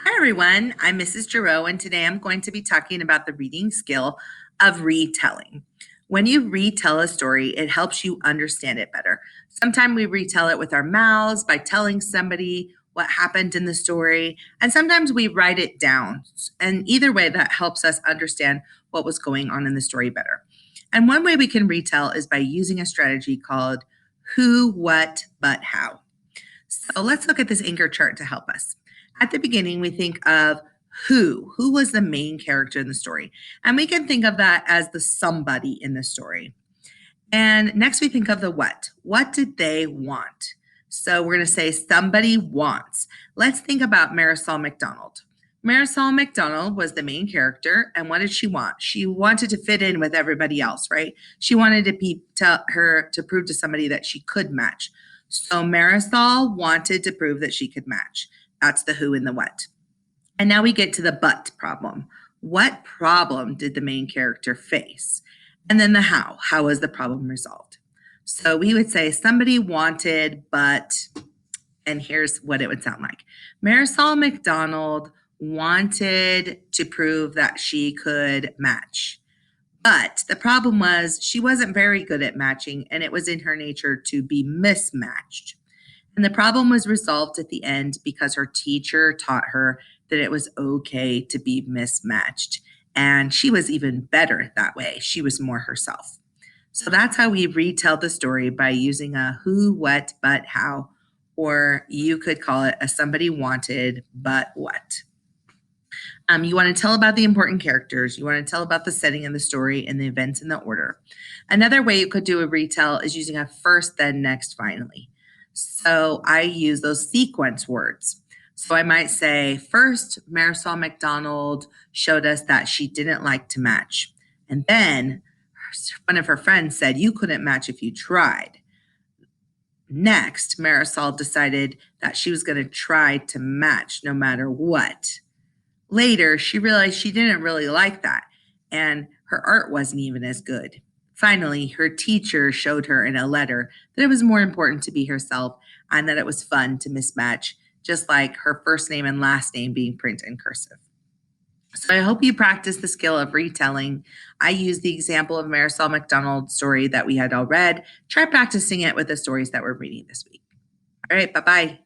Hi, everyone. I'm Mrs. Giroux, and today I'm going to be talking about the reading skill of retelling. When you retell a story, it helps you understand it better. Sometimes we retell it with our mouths by telling somebody what happened in the story, and sometimes we write it down. And either way, that helps us understand what was going on in the story better. And one way we can retell is by using a strategy called who, what, but how. So let's look at this anchor chart to help us. At the beginning, we think of who was the main character in the story. And we can think of that as the somebody in the story. And next, we think of the what. What did they want? So we're going to say somebody wants. Let's think about Marisol McDonald. Marisol McDonald was the main character, and what did she want? She wanted to fit in with everybody else, right? She wanted to prove to somebody that she could match. So Marisol wanted to prove that she could match. That's the who and the what. And now we get to the but problem. What problem did the main character face? And then the how. How was the problem resolved? So we would say somebody wanted, but, and here's what it would sound like. Marisol McDonald wanted to prove that she could match. But the problem was she wasn't very good at matching, and it was in her nature to be mismatched. And the problem was resolved at the end because her teacher taught her that it was okay to be mismatched. And she was even better that way. She was more herself. So that's how we retell the story, by using a who, what, but how, or you could call it a somebody wanted, but what. You want to tell about the important characters. You want to tell about the setting of the story and the events in the order. Another way you could do a retell is using a first, then, next, finally. So I use those sequence words. So I might say, first, Marisol McDonald showed us that she didn't like to match. And then one of her friends said, you couldn't match if you tried. Next, Marisol decided that she was going to try to match no matter what. Later, she realized she didn't really like that, and her art wasn't even as good. Finally, her teacher showed her in a letter that it was more important to be herself and that it was fun to mismatch, just like her first name and last name being print in cursive. So I hope you practice the skill of retelling. I used the example of Marisol McDonald's story that we had all read. Try practicing it with the stories that we're reading this week. All right, bye-bye.